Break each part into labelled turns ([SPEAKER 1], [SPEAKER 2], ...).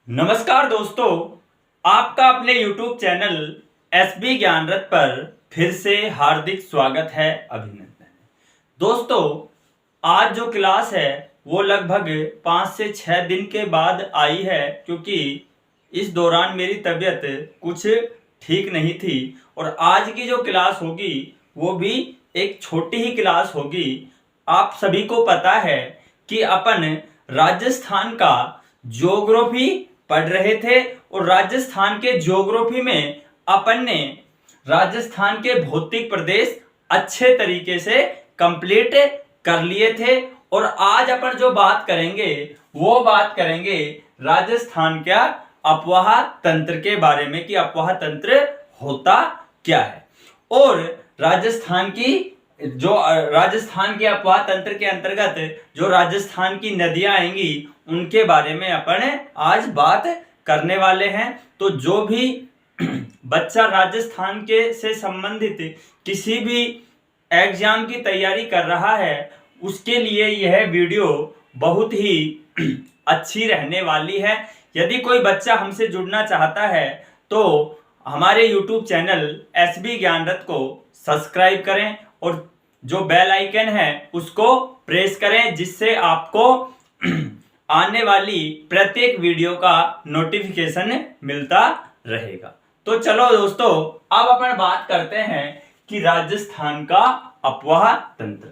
[SPEAKER 1] नमस्कार दोस्तों, आपका अपने YouTube चैनल एसबी ज्ञान रथ पर फिर से हार्दिक स्वागत है, अभिनंदन है। दोस्तों, आज जो क्लास है वो लगभग 5 से 6 दिन के बाद आई है, क्योंकि इस दौरान मेरी तबीयत कुछ ठीक नहीं थी। और आज की जो क्लास होगी वो भी एक छोटी ही क्लास होगी। आप सभी को पता है कि अपन राजस्थान का ज्योग्राफी पढ़ रहे थे और राजस्थान के ज्योग्राफी में अपन ने राजस्थान के भौतिक प्रदेश अच्छे तरीके से कंप्लीट कर लिए थे। और आज अपन जो बात करेंगे वो बात करेंगे राजस्थान का अफवाह तंत्र के बारे में कि अफवाह तंत्र होता क्या है। और राजस्थान के अफवाह तंत्र के अंतर्गत जो राजस्थान की नदियां आएंगी उनके बारे में अपन आज बात करने वाले हैं। तो जो भी बच्चा राजस्थान के से संबंधित किसी भी एग्जाम की तैयारी कर रहा है उसके लिए यह वीडियो बहुत ही अच्छी रहने वाली है। यदि कोई बच्चा हमसे जुड़ना चाहता है तो हमारे YouTube चैनल एसबी ज्ञान रथ को सब्सक्राइब करें और जो बेल आइकन है उसको प्रेस करें, जिससे आपको आने वाली प्रत्येक वीडियो का नोटिफिकेशन मिलता रहेगा। तो चलो दोस्तों, अब अपन बात करते हैं कि राजस्थान का अफवाह तंत्र।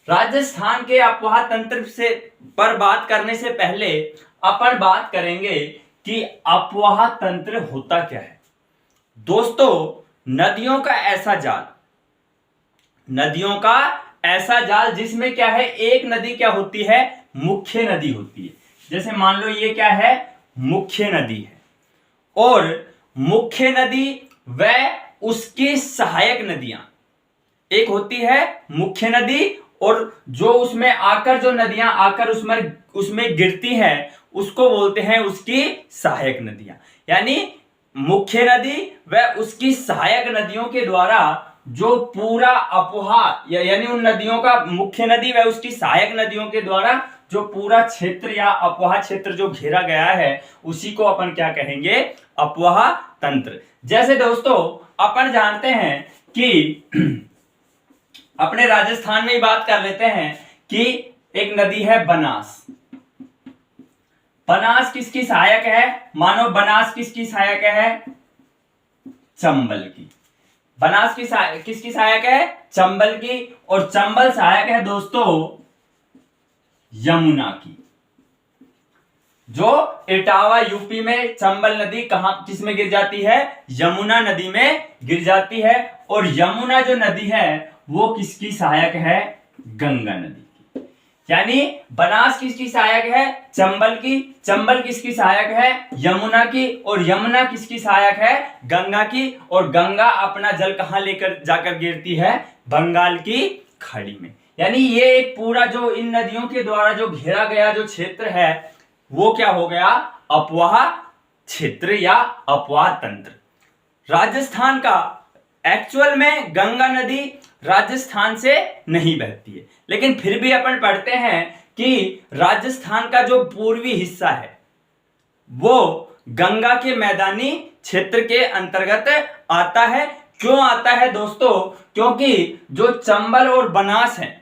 [SPEAKER 1] राजस्थान के अफवाह तंत्र से पर बात करने से पहले अपन बात करेंगे कि अफवाह तंत्र होता क्या है। दोस्तों, नदियों का ऐसा जाल जिसमें क्या है, एक नदी क्या होती है, मुख्य नदी होती है। जैसे मान लो ये क्या है, मुख्य नदी है, और मुख्य नदी व उसकी सहायक नदियां, एक होती है मुख्य नदी और जो उसमें आकर जो नदियां आकर उसमें गिरती हैं उसको बोलते हैं उसकी सहायक नदियां। यानी मुख्य नदी व उसकी सहायक नदियों के द्वारा जो पूरा अफवाह यानी उन नदियों का, मुख्य नदी व उसकी सहायक नदियों के द्वारा जो पूरा क्षेत्र या अफवाह क्षेत्र जो घेरा गया है उसी को अपन क्या कहेंगे, अफवाह तंत्र। जैसे दोस्तों अपन जानते हैं कि अपने राजस्थान में ही बात कर लेते हैं कि एक नदी है बनास। बनास किसकी सहायक है, मानो बनास किसकी सहायक है, चंबल की। बनास किसकी सहायक है, चंबल की। और चंबल सहायक है दोस्तों यमुना की। जो इटावा यूपी में चंबल नदी किसमें गिर जाती है, यमुना नदी में गिर जाती है। और यमुना जो नदी है वो किसकी सहायक है, गंगा नदी की। यानी बनास किसकी सहायक है, चंबल की। चंबल किसकी सहायक है, यमुना की। और यमुना किसकी सहायक है, गंगा की। और गंगा अपना जल कहां लेकर जाकर गिरती है, बंगाल की खाड़ी में। यानी ये एक पूरा जो इन नदियों के द्वारा जो घेरा गया जो क्षेत्र है वो क्या हो गया, अफवाह क्षेत्र या अफवाह तंत्र। राजस्थान का एक्चुअल में गंगा नदी राजस्थान से नहीं बहती है, लेकिन फिर भी अपन पढ़ते हैं कि राजस्थान का जो पूर्वी हिस्सा है वो गंगा के मैदानी क्षेत्र के अंतर्गत आता है। क्यों आता है दोस्तों, क्योंकि जो चंबल और बनास है,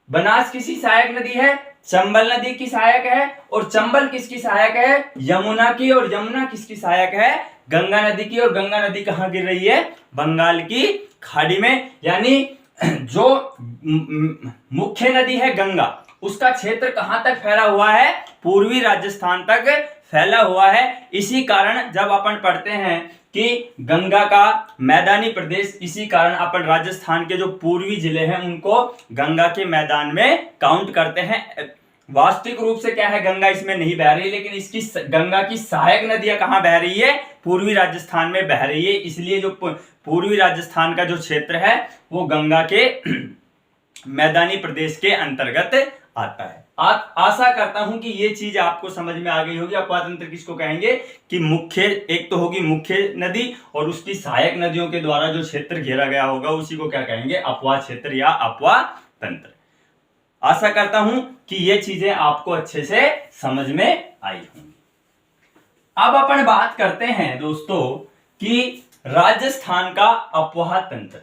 [SPEAKER 1] बनास किसकी सहायक नदी है, चंबल नदी की सहायक है। और चंबल किसकी सहायक है, यमुना की। और यमुना किसकी सहायक है, गंगा नदी की। और गंगा नदी कहां गिर रही है, बंगाल की खाड़ी में। यानी जो मुख्य नदी है गंगा, उसका क्षेत्र कहां तक फैला हुआ है, पूर्वी राजस्थान तक फैला हुआ है। इसी कारण जब अपन पढ़ते हैं कि गंगा का मैदानी प्रदेश, इसी कारण अपन राजस्थान के जो पूर्वी जिले हैं उनको गंगा के मैदान में काउंट करते हैं। वास्तविक रूप से क्या है, गंगा इसमें नहीं बह रही, लेकिन इसकी गंगा की सहायक नदियां कहां बह रही है, पूर्वी राजस्थान में बह रही है। इसलिए जो पूर्वी राजस्थान का जो क्षेत्र है वो गंगा के मैदानी प्रदेश के अंतर्गत आता है। आशा करता हूं कि ये चीज आपको समझ में आ गई होगी। अफवाह तंत्र किसको कहेंगे कि मुख्य, एक तो होगी मुख्य नदी और उसकी सहायक नदियों के द्वारा जो क्षेत्र घेरा गया होगा उसी को क्या कहेंगे, अफवाह क्षेत्र या अफवाह तंत्र। आशा करता हूं कि ये चीजें आपको अच्छे से समझ में आई होंगी। अब अपन बात करते हैं दोस्तों कि राजस्थान का अपवाह तंत्र।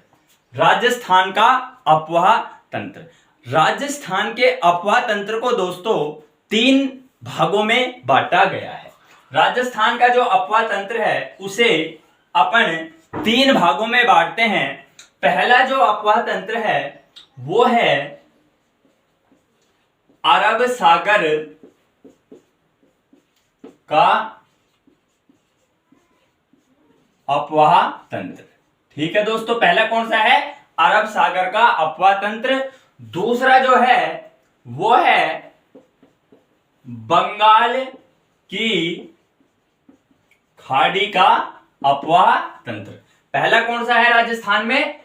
[SPEAKER 1] राजस्थान का अपवाह तंत्र, राजस्थान के अपवाह तंत्र को दोस्तों 3 भागों में बांटा गया है। राजस्थान का जो अपवाह तंत्र है उसे अपन 3 भागों में बांटते हैं। पहला जो अपवाह तंत्र है वो है अरब सागर का अपवाह तंत्र। ठीक है दोस्तों, पहला कौन सा है? अरब सागर का अपवाह तंत्र। दूसरा जो है वो है बंगाल की खाड़ी का अपवाह तंत्र। पहला कौन सा है राजस्थान में?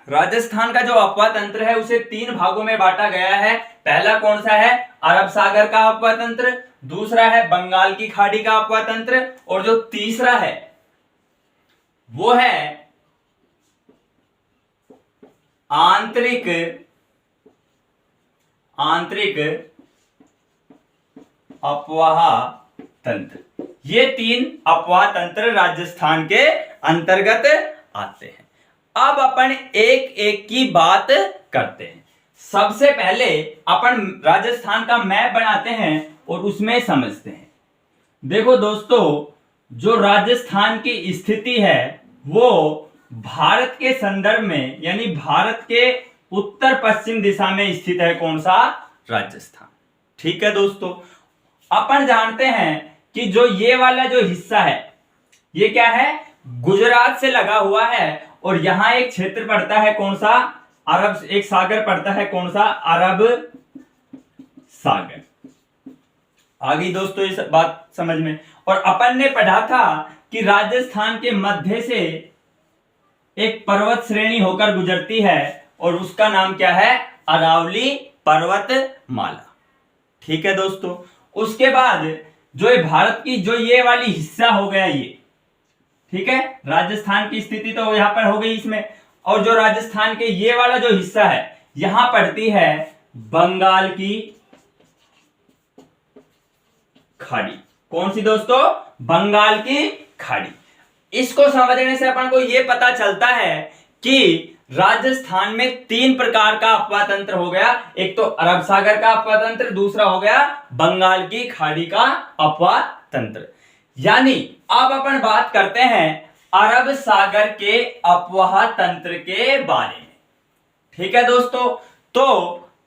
[SPEAKER 1] राजस्थान का जो अपवाह तंत्र है उसे 3 भागों में बांटा गया है। पहला कौन सा है? अरब सागर का अपवाह तंत्र। दूसरा है बंगाल की खाड़ी का अपवाह तंत्र। और जो तीसरा है वो है आंतरिक अपवाह तंत्र। ये 3 अपवाह तंत्र राजस्थान के अंतर्गत आते हैं। अब अपन एक एक की बात करते हैं। सबसे पहले अपन राजस्थान का मैप बनाते हैं और उसमें समझते हैं। देखो दोस्तों, जो राजस्थान की स्थिति है वो भारत के संदर्भ में यानी भारत के उत्तर पश्चिम दिशा में स्थित है। कौन सा? राजस्थान। ठीक है दोस्तों, अपन जानते हैं कि जो ये वाला जो हिस्सा है ये क्या है? गुजरात से लगा हुआ है। और यहां एक क्षेत्र पड़ता है, कौन सा? अरब, एक सागर पड़ता है, कौन सा? अरब सागर। आ गई दोस्तों ये बात समझ में। और अपन ने पढ़ा था कि राजस्थान के मध्य से एक पर्वत श्रेणी होकर गुजरती है और उसका नाम क्या है? अरावली पर्वतमाला। ठीक है दोस्तों, उसके बाद जो ये भारत की जो ये वाली हिस्सा हो गया ये, ठीक है, राजस्थान की स्थिति तो यहां पर हो गई इसमें। और जो राजस्थान के ये वाला जो हिस्सा है यहां पड़ती है बंगाल की खाड़ी। कौन सी दोस्तों? बंगाल की खाड़ी। इसको समझने से अपन को यह पता चलता है कि राजस्थान में 3 प्रकार का अपवाह तंत्र हो गया। एक तो अरब सागर का अपवाह तंत्र, दूसरा हो गया बंगाल की खाड़ी का अपवाह तंत्र। यानी अब अपन बात करते हैं अरब सागर के अपवाह तंत्र के बारे में। ठीक है दोस्तों, तो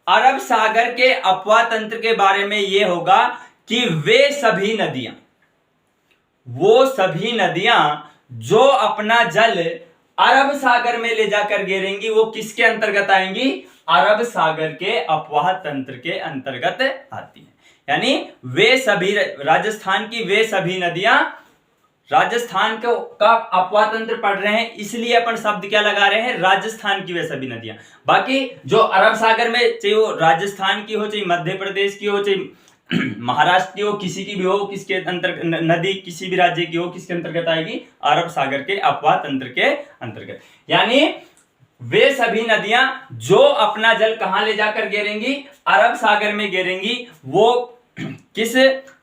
[SPEAKER 1] अरब सागर के अपवाह तंत्र के बारे में यह होगा कि वो सभी नदियां जो अपना जल अरब सागर में ले जाकर गिरेंगी वो किसके अंतर्गत आएंगी? अरब सागर के अपवाह तंत्र के अंतर्गत आती हैं। यानी वे सभी राजस्थान की वे सभी नदियां राजस्थान का अपवाह तंत्र पढ़ रहे हैं, इसलिए अपन शब्द क्या लगा रहे हैं? राजस्थान की वे सभी नदियां। बाकी जो अरब सागर में, चाहे वो राजस्थान की हो, चाहे मध्य प्रदेश की हो, चाहे महाराष्ट्र की हो, किसी की भी हो, किसके अंतर्गत नदी किसी भी राज्य की हो, किसके अंतर्गत आएगी? अरब सागर के अपवाह तंत्र के अंतर्गत। यानी वे सभी नदियां जो अपना जल कहां ले जाकर गिरेंगी? अरब सागर में गिरेंगी। वो किस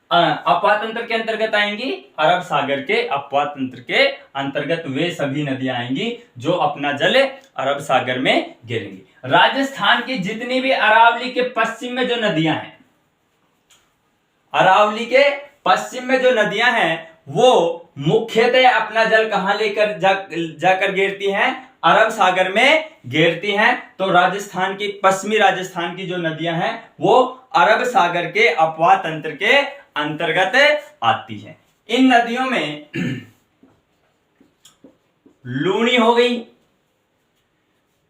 [SPEAKER 1] अपवाह तंत्र के अंतर्गत आएंगी? अरब सागर के अपवाह तंत्र के अंतर्गत वे सभी नदियां आएंगी जो अपना जल अरब सागर में गिरेंगी। राजस्थान की जितनी भी अरावली के पश्चिम में जो नदियां हैं, अरावली के पश्चिम में जो नदियां हैं वो मुख्यतः अपना जल कहां लेकर जाकर गिरती हैं? अरब सागर में गिरती हैं। तो राजस्थान की, पश्चिमी राजस्थान की जो नदियां हैं वो अरब सागर के अपवाह तंत्र के अंतर्गत आती हैं। इन नदियों में लूनी हो गई,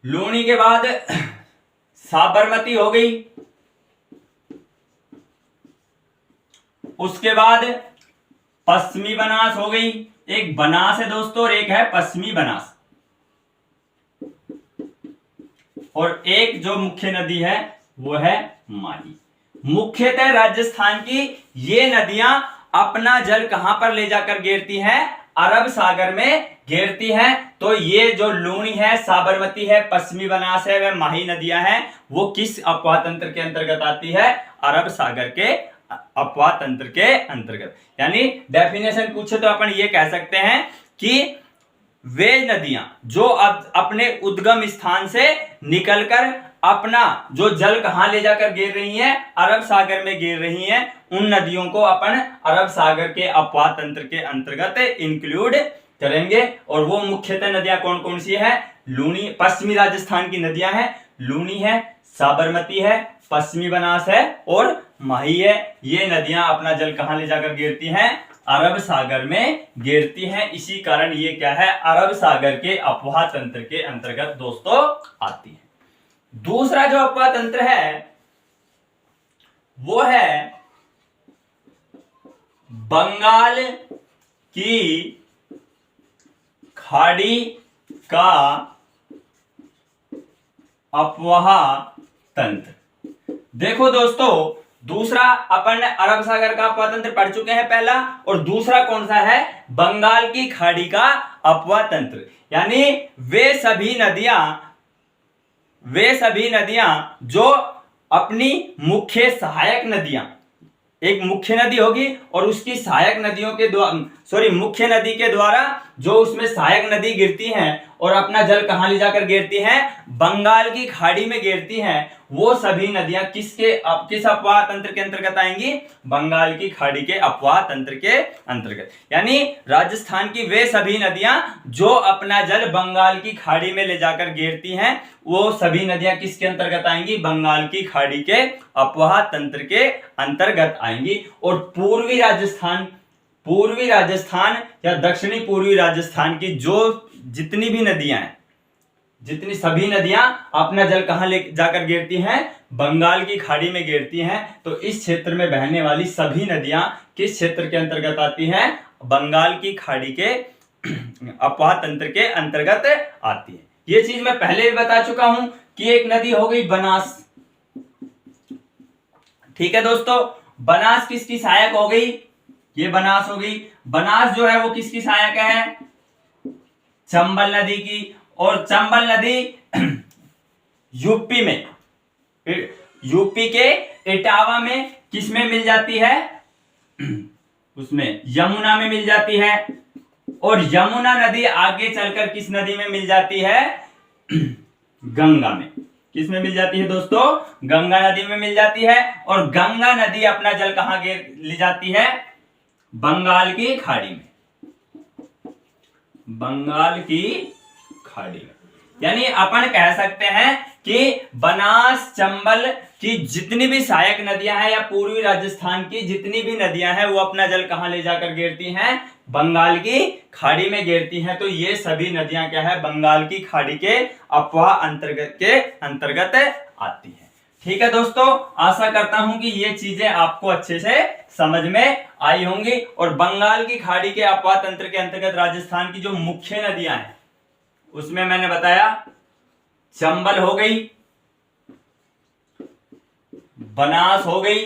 [SPEAKER 1] लूनी के बाद साबरमती हो गई, उसके बाद पश्चिमी बनास हो गई। एक बनास है दोस्तों और एक है पश्चिमी बनास। और एक जो मुख्य नदी है वो है माही। मुख्यतः राजस्थान की ये नदियां अपना जल कहां पर ले जाकर गिरती हैं? अरब सागर में गिरती हैं। तो ये जो लूनी है, साबरमती है, पश्चिमी बनास है, वह माही नदियां हैं, वो किस अपवाह तंत्र के अंतर्गत आती है? अरब सागर के अपवाह तंत्र के अंतर्गत। यानी डेफिनेशन पूछे तो अपन ये कह सकते हैं कि वे नदियां जो अब अपने उद्गम स्थान से निकलकर अपना जो जल कहां ले जाकर गिर रही हैं, अरब सागर में गिर रही हैं, उन नदियों को अपन अरब सागर के अपवाह तंत्र के अंतर्गत इंक्लूड करेंगे। और वो मुख्यतः नदियां कौन कौन सी है? लूनी, पश्चिमी राजस्थान की नदियां हैं, लूनी है, साबरमती है, पश्चिमी बनास है और माही है। ये नदियां अपना जल कहां ले जाकर गिरती हैं? अरब सागर में गिरती हैं। इसी कारण ये क्या है? अरब सागर के अपवाह तंत्र के अंतर्गत दोस्तों आती है। दूसरा जो अपवाह तंत्र है वो है बंगाल की खाड़ी का अपवाह तंत्र। देखो दोस्तों, दूसरा अपन अरब सागर का अपवाह तंत्र पढ़ चुके हैं पहला, और दूसरा कौन सा है? बंगाल की खाड़ी का अपवाह तंत्र। यानी वे सभी नदियां जो अपनी मुख्य सहायक नदियां, एक मुख्य नदी होगी और उसकी सहायक नदियों के द्वारा, मुख्य नदी के द्वारा जो उसमें सहायक नदी गिरती हैं और अपना जल कहां ले जाकर गिरती हैं? बंगाल की खाड़ी में गिरती हैं। वो सभी नदियां किस अपवाह तंत्र के अंतर्गत आएंगी? बंगाल की खाड़ी के अपवाह तंत्र के अंतर्गत। यानी राजस्थान की वे सभी नदियां जो अपना जल बंगाल की खाड़ी में ले जाकर गिरती हैं, वो सभी नदियां किसके अंतर्गत आएंगी? बंगाल की खाड़ी के अपवाह तंत्र के अंतर्गत आएंगी। और पूर्वी राजस्थान या दक्षिणी पूर्वी राजस्थान की जो जितनी भी नदियां हैं, जितनी सभी नदियां अपना जल कहां ले जाकर गिरती हैं? बंगाल की खाड़ी में गिरती हैं। तो इस क्षेत्र में बहने वाली सभी नदियां किस क्षेत्र के अंतर्गत आती हैं? बंगाल की खाड़ी के अपवाह तंत्र के अंतर्गत आती है। ये चीज मैं पहले भी बता चुका हूं कि एक नदी हो गई बनास। ठीक है दोस्तों, बनास किसकी सहायक हो गई? ये बनास हो गई। बनास जो है वो किसकी सहायक है? चंबल नदी की। और चंबल नदी यूपी के इटावा में किसमें मिल जाती है? उसमें यमुना में मिल जाती है। और यमुना नदी आगे चलकर किस नदी में मिल जाती है? गंगा में। किस में मिल जाती है दोस्तों? गंगा नदी में मिल जाती है। और गंगा नदी अपना जल कहां ले जाती है? बंगाल की खाड़ी में। बंगाल की खाड़ी में। यानी अपन कह सकते हैं कि बनास, चंबल की जितनी भी सहायक नदियां हैं या पूर्वी राजस्थान की जितनी भी नदियां हैं वो अपना जल कहां ले जाकर गिरती हैं? बंगाल की खाड़ी में गिरती हैं। तो ये सभी नदियां क्या है? बंगाल की खाड़ी के अपवाह अंतर्गत आती है। ठीक है दोस्तों, आशा करता हूं कि ये चीजें आपको अच्छे से समझ में आई होंगी। और बंगाल की खाड़ी के अपवाह तंत्र के अंतर्गत राजस्थान की जो मुख्य नदियां हैं उसमें मैंने बताया चंबल हो गई, बनास हो गई,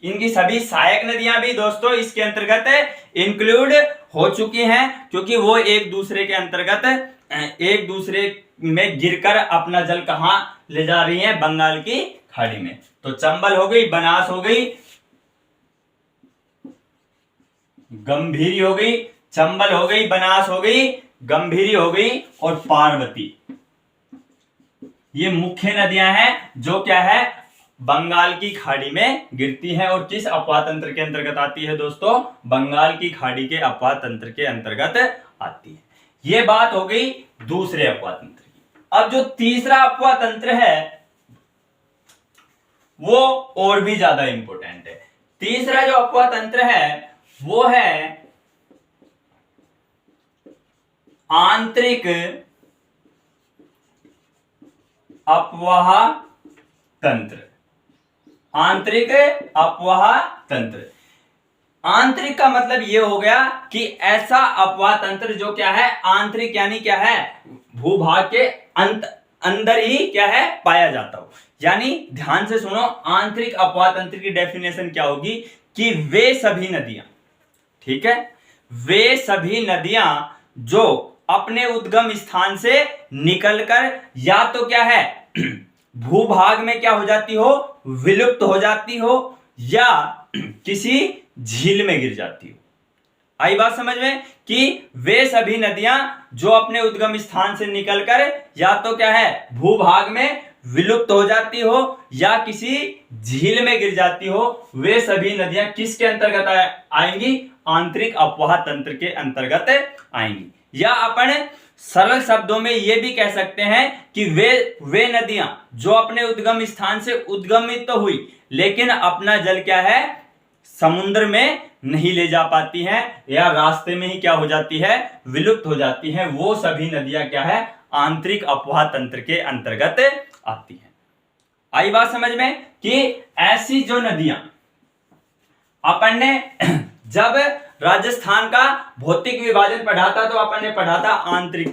[SPEAKER 1] इनकी सभी सहायक नदियां भी दोस्तों इसके अंतर्गत इंक्लूड हो चुकी हैं, क्योंकि वो एक दूसरे के अंतर्गत एक दूसरे में गिरकर अपना जल कहां ले जा रही हैं? बंगाल की खाड़ी में। तो चंबल हो गई, बनास हो गई, गंभीरी हो गई, चंबल हो गई, बनास हो गई, गंभीरी हो गई और पार्वती। ये मुख्य नदियां हैं जो क्या है? बंगाल की खाड़ी में गिरती हैं। और किस अपवाह तंत्र के अंतर्गत आती है दोस्तों? बंगाल की खाड़ी के अपवाह तंत्र के अंतर्गत आती है। ये बात हो गई दूसरे अपवाह तंत्र की। अब जो तीसरा अपवाह तंत्र है वो और भी ज्यादा इंपॉर्टेंट है। तीसरा जो अपवाह तंत्र है वो है आंतरिक अपवाह तंत्र। आंतरिक अपवाह तंत्र। आंतरिक का मतलब यह हो गया कि ऐसा अपवाह तंत्र जो क्या है? आंतरिक यानी क्या है? भूभाग के अंदर ही क्या है? पाया जाता हो। यानी ध्यान से सुनो, आंतरिक अपवाह तंत्र की डेफिनेशन क्या होगी? कि वे सभी नदियां, ठीक है, वे सभी नदियां जो अपने उद्गम स्थान से निकलकर या तो क्या है भूभाग में क्या हो जाती हो? विलुप्त हो जाती हो, या किसी झील में गिर जाती हो। आई बात समझ में कि वे सभी नदियां जो अपने उद्गम स्थान से निकलकर या तो क्या है भूभाग में विलुप्त हो जाती हो या किसी झील में गिर जाती हो, वे सभी नदियां किसके अंतर्गत आएंगी? आंतरिक अपवाह तंत्र के अंतर्गत आएंगी। या अपन सरल शब्दों में यह भी कह सकते हैं कि वे नदियां जो अपने उद्गम स्थान से उद्गमित तो हुई लेकिन अपना जल क्या है समुद्र में नहीं ले जा पाती हैं या रास्ते में ही क्या हो जाती है विलुप्त हो जाती हैं, वो सभी नदियां क्या है आंतरिक अपवाह तंत्र के अंतर्गत आती हैं। आई बात समझ में कि ऐसी जो नदियां अपन ने जब राजस्थान का भौतिक विभाजन पढ़ा था तो अपन ने पढ़ा था आंतरिक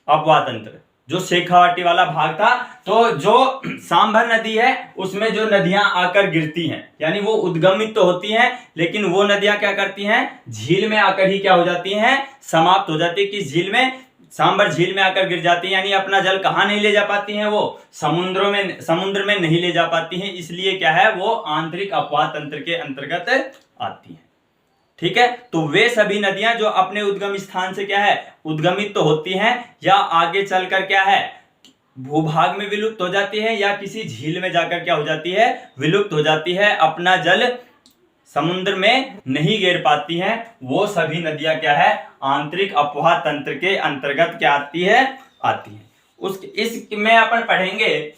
[SPEAKER 1] अपवाह तंत्र, जो शेखावाटी वाला भाग था। तो जो सांभर नदी है उसमें जो नदियां आकर गिरती हैं यानी वो उद्गमित तो होती हैं लेकिन वो नदियां क्या करती हैं झील में आकर ही क्या हो जाती हैं समाप्त हो जाती है। कि झील में सांभर झील में आकर गिर जाती है यानी अपना जल कहां नहीं ले जा पाती हैं, वो समुद्र में नहीं ले जा पाती हैं, इसलिए क्या है वो आंतरिक अपवाह तंत्र के अंतर्गत आती हैं। ठीक है, तो वे सभी नदियां जो अपने उद्गम स्थान से क्या है उद्गमित तो होती हैं या आगे चलकर क्या है भूभाग में विलुप्त हो जाती है या किसी झील में जाकर क्या हो जाती है विलुप्त हो जाती है, अपना जल समुद्र में नहीं गिर पाती हैं, वो सभी नदियां क्या है आंतरिक अपवाह तंत्र के अंतर्गत क्या आती है। इसमें अपन पढ़ेंगे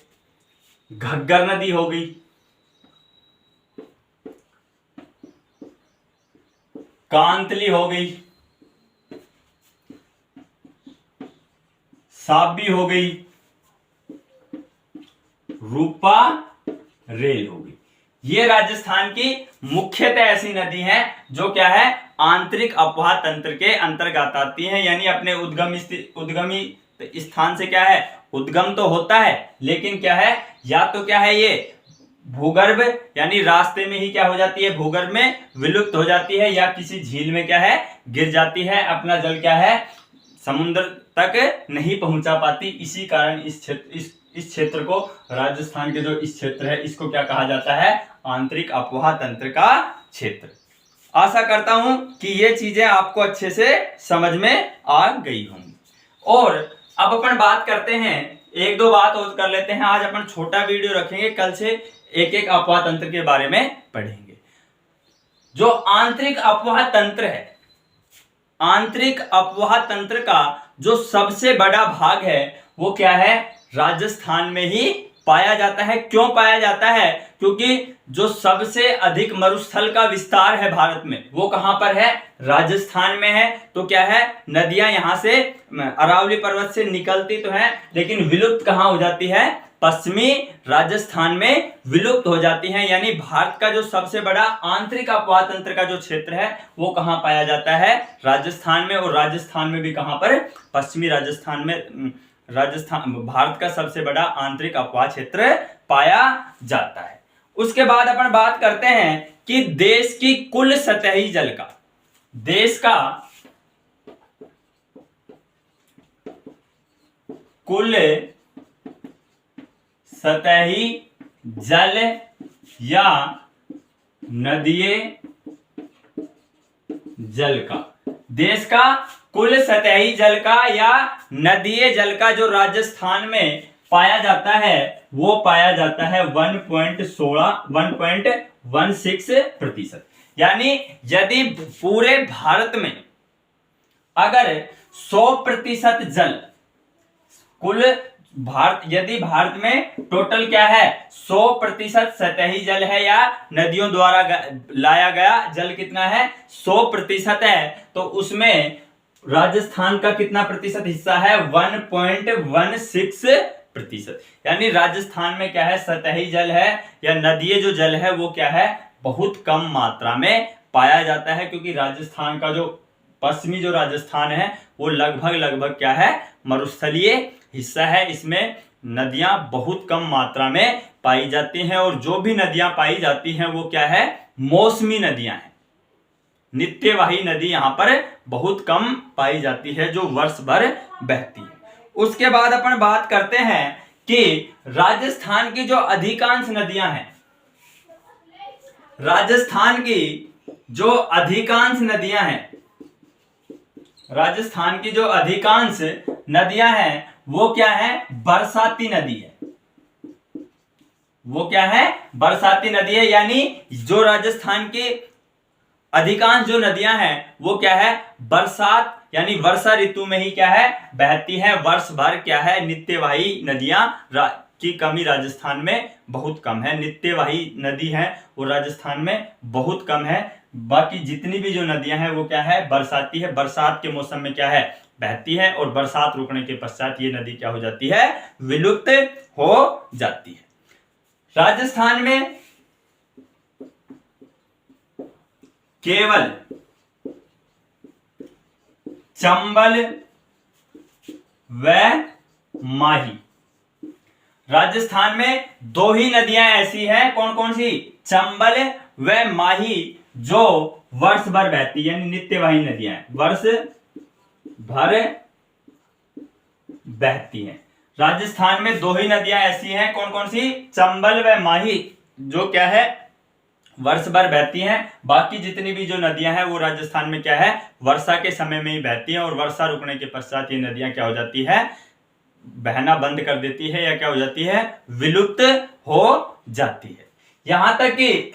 [SPEAKER 1] घग्गर नदी हो गई, कांतली हो गई, साबी हो गई, रूपा रेल हो गई। ये राजस्थान की मुख्यतः ऐसी नदी हैं जो क्या है आंतरिक अपवाह तंत्र के अंतर्गत आती हैं, यानी अपने उद्गमी स्थान से क्या है उद्गम तो होता है लेकिन क्या है या तो क्या है ये भूगर्भ यानी रास्ते में ही क्या हो जाती है भूगर्भ में विलुप्त हो जाती है या किसी झील में क्या है गिर जाती है, अपना जल क्या है समुद्र तक नहीं पहुंचा पाती। इसी कारण इस क्षेत्र को राजस्थान के जो इस क्षेत्र है इसको क्या कहा जाता है आंतरिक अपवाह तंत्र का क्षेत्र। आशा करता हूं कि ये चीजें आपको अच्छे से समझ में आ गई होंगी। और अब अपन बात करते हैं, एक दो बात और कर लेते हैं। आज अपन छोटा वीडियो रखेंगे, कल से एक एक अपवाह तंत्र के बारे में पढ़ेंगे। जो आंतरिक अपवाह तंत्र है, आंतरिक अपवाह तंत्र का जो सबसे बड़ा भाग है वो क्या है राजस्थान में ही पाया जाता है। क्यों पाया जाता है? क्योंकि जो सबसे अधिक मरुस्थल का विस्तार है भारत में वो कहां पर है राजस्थान में है। तो क्या है नदियां यहां से अरावली पर्वत से निकलती तो है लेकिन विलुप्त कहां हो जाती है पश्चिमी राजस्थान में विलुप्त हो जाती हैं। यानी भारत का जो सबसे बड़ा आंतरिक अपवाह तंत्र का जो क्षेत्र है वो कहां पाया जाता है राजस्थान में। और राजस्थान में भी कहां पर पश्चिमी राजस्थान में भारत का सबसे बड़ा आंतरिक अपवाह क्षेत्र पाया जाता है। उसके बाद अपन बात करते हैं कि देश की कुल सतही जल का, देश का कुल सतही जल या नदीय जल का, देश का कुल सतही जल का या नदीय जल का जो राजस्थान में पाया जाता है वो पाया जाता है 1.16% यानी यदि पूरे भारत में अगर 100% जल कुल यदि भारत में टोटल क्या है 100% सतही जल है या नदियों द्वारा लाया गया जल कितना है 100% है, तो उसमें राजस्थान का कितना प्रतिशत हिस्सा है 1.16%। यानी राजस्थान में क्या है सतही जल है या नदीय जो जल है वो क्या है बहुत कम मात्रा में पाया जाता है, क्योंकि राजस्थान का जो पश्चिमी जो राजस्थान है वो लगभग क्या है मरुस्थलीय हिस्सा है। इसमें नदियां बहुत कम मात्रा में पाई जाती हैं और जो भी नदियां पाई जाती हैं वो क्या है मौसमी नदियां हैं। नित्यवाही नदी यहां पर बहुत कम पाई जाती है जो वर्ष भर बहती है। उसके बाद अपन बात करते हैं कि राजस्थान की जो अधिकांश नदियां हैं, राजस्थान की जो अधिकांश नदियां हैं, राजस्थान की जो अधिकांश नदियां हैं वो क्या है, बरसाती नदी है। वो क्या है, बरसाती नदी है। यानी जो राजस्थान की अधिकांश जो नदियां हैं वो क्या है, बरसात यानी वर्षा ऋतु में ही क्या है, बहती है। वर्ष भर क्या है, नित्यवाही नदियां की कमी राजस्थान में बहुत कम है। नित्यवाही नदी है वो राजस्थान में बहुत कम है। बाकी जितनी भी जो नदियां हैं वो क्या है, बरसाती है। बरसात के मौसम में क्या है, बहती है, और बरसात रुकने के पश्चात ये नदी क्या हो जाती है, विलुप्त हो जाती है। राजस्थान में केवल चंबल व माही, राजस्थान में दो ही नदियां ऐसी हैं, कौन कौन सी, चंबल व माही, जो वर्ष भर बहती है, यानी नित्यवाही नदियां हैं, वर्ष भर बहती हैं। राजस्थान में दो ही नदियां ऐसी हैं, कौन कौन सी, चंबल व माही, जो क्या है, वर्ष भर बहती हैं। बाकी जितनी भी जो नदियां हैं वो राजस्थान में क्या है, वर्षा के समय में ही बहती हैं, और वर्षा रुकने के पश्चात ये नदियां क्या हो जाती है, बहना बंद कर देती है, या क्या हो जाती है, विलुप्त हो जाती है। यहां तक कि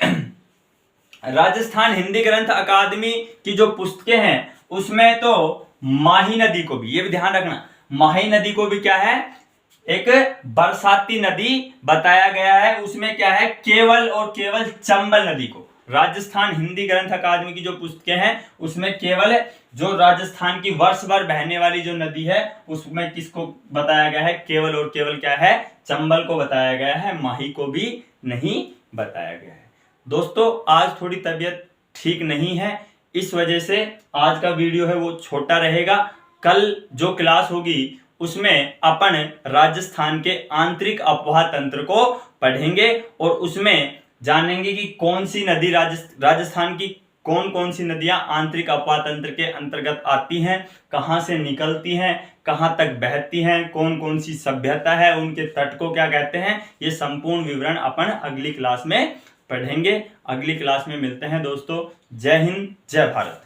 [SPEAKER 1] राजस्थान हिंदी ग्रंथ अकादमी की जो पुस्तकें हैं उसमें तो माही नदी को भी, ये भी ध्यान रखना, माही नदी को भी क्या है, एक बरसाती नदी बताया गया है। उसमें क्या है, केवल और केवल चंबल नदी को, राजस्थान हिंदी ग्रंथ अकादमी की जो पुस्तकें हैं उसमें केवल जो राजस्थान की वर्ष भर बहने वाली जो नदी है उसमें किसको बताया गया है, केवल और केवल क्या है, चंबल को बताया गया है, माही को भी नहीं बताया गया है। दोस्तों आज थोड़ी तबीयत ठीक नहीं है, इस वजह से आज का वीडियो है वो छोटा रहेगा। कल जो क्लास होगी उसमें अपन राजस्थान के आंतरिक अपवाह तंत्र को पढ़ेंगे, और उसमें जानेंगे कि कौन सी नदी राजस्थान की कौन कौन सी नदियां आंतरिक अपवाह तंत्र के अंतर्गत आती हैं, कहां से निकलती हैं, कहां तक बहती हैं, कौन कौन सी सभ्यता है, उनके तट को क्या कहते हैं, ये संपूर्ण विवरण अपन अगली क्लास में पढ़ेंगे। अगली क्लास में मिलते हैं दोस्तों। जय हिंद, जय भारत।